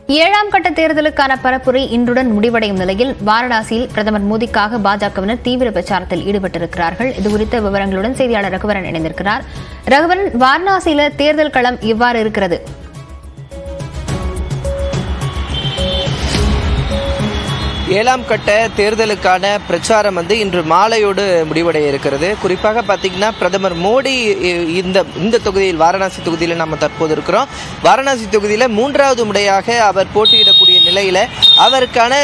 ஏழாம் கட்ட தேர்தலுக்கான பரப்புரை இன்றுடன் முடிவடையும் நிலையில் வாரணாசியில் பிரதமர் மோடிக்காக பாஜகவினர் தீவிர பிரச்சாரத்தில் ஈடுபட்டிருக்கிறார்கள். இதுகுறித்த விவரங்களுடன் செய்தியாளர் ரகுவரன் இணைந்திருக்கிறார். ரகுவரன், வாரணாசியில தேர்தல் களம் இவ்வாறு இருக்கிறது. ஏழாம் கட்ட தேர்தலுக்கான பிரச்சாரம் இன்று மாலையோடு முடிவடைய இருக்கிறது. குறிப்பாக பார்த்தீங்கன்னா பிரதமர் மோடி இந்த தொகுதியில் வாரணாசி தொகுதியில் நம்ம தற்போது இருக்கிறோம். வாரணாசி தொகுதியில் மூன்றாவது முறையாக அவர் போட்டியிடக்கூடிய நிலையில் அவருக்கான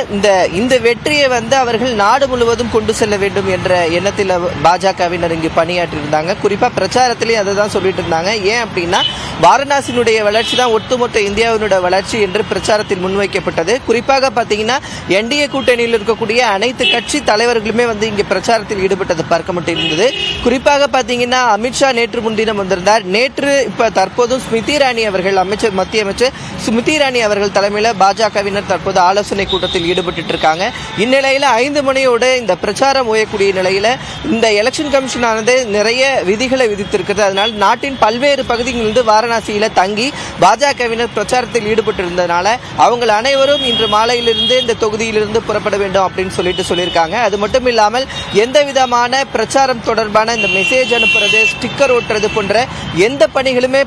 இந்த வெற்றியை அவர்கள் நாடு முழுவதும் கொண்டு செல்ல வேண்டும் என்ற எண்ணத்தில் பாஜகவினர் இங்கு பணியாற்றியிருந்தாங்க. குறிப்பாக பிரச்சாரத்திலேயே அதை தான் சொல்லிட்டு இருந்தாங்க. ஏன் அப்படின்னா வாரணாசியினுடைய வளர்ச்சி தான் ஒட்டுமொத்த இந்தியாவினுடைய வளர்ச்சி என்று பிரச்சாரத்தில் முன்வைக்கப்பட்டது. குறிப்பாக பார்த்தீங்கன்னா என்டிஏ கூட்டணியில் இருக்கக்கூடிய அனைத்து கட்சி தலைவர்களுமே இங்கே பிரச்சாரத்தில் ஈடுபட்டது பார்க்கப்பட்டிருந்தது. குறிப்பாக பார்த்தீங்கன்னா அமித்ஷா நேற்று முன்தினம் வந்திருந்தார். நேற்று தற்போதும் ஸ்மிருதி இரானி அவர்கள் மத்திய அமைச்சர் ஸ்மிருதி இரானி அவர்கள் தலைமையில் பாஜகவினர் தற்போது ஆலோசனை கூட்டத்தில் ஈடுபட்டு இருக்காங்க. இந்நிலையில் 5 மணியோடு இந்த பிரச்சாரம் ஓயக்கூடிய நிலையில் இந்த எலெக்ஷன் கமிஷன் ஆனது நிறைய விதிகளை விதித்திருக்கிறது. அதனால் நாட்டின் பல்வேறு பகுதிகளிலிருந்து வாரணாசியில தங்கி பாஜகவினர் பிரச்சாரத்தில் ஈடுபட்டிருந்ததுனால அவங்க அனைவரும் இன்று மாலையிலிருந்து இந்த தொகுதியிலிருந்து புறப்பட வேண்டும் அப்படின்னு சொல்லியிருக்காங்க. அது மட்டும் இல்லாமல் எந்த விதமான பிரச்சாரம் தொடர்பான இந்த மெசேஜ் அனுப்புறது, ஸ்டிக்கர் ஓட்டுறது போன்ற எந்த பணிகளுமே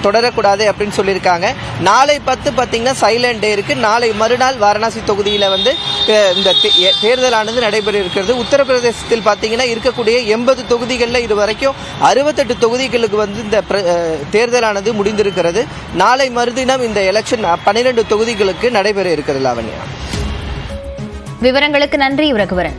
தொடரக்கூடாது அப்படின்னு சொல்லியிருக்காங்க. நாளை பார்த்தீங்கன்னா சைலண்ட் டே இருக்கு. நாளை மறுநாள் வாரணாசி தொகுதியில் இந்த தேர்தலானது நடைபெற இருக்கிறது. உத்தரப்பிரதேசத்தில் பார்த்தீங்கன்னா இருக்கக்கூடிய 80 தொகுதிகளில் இதுவரைக்கும் 68 தொகுதிகளுக்கு இந்த தேர்தலானது முடிந்திருக்கிறது. நாளை மறுதினம் இந்த எலெக்ஷன் 12 தொகுதிகளுக்கு நடைபெற இருக்கிறது. லாவண்யா, விவரங்களுக்கு நன்றி ரகுவரன்.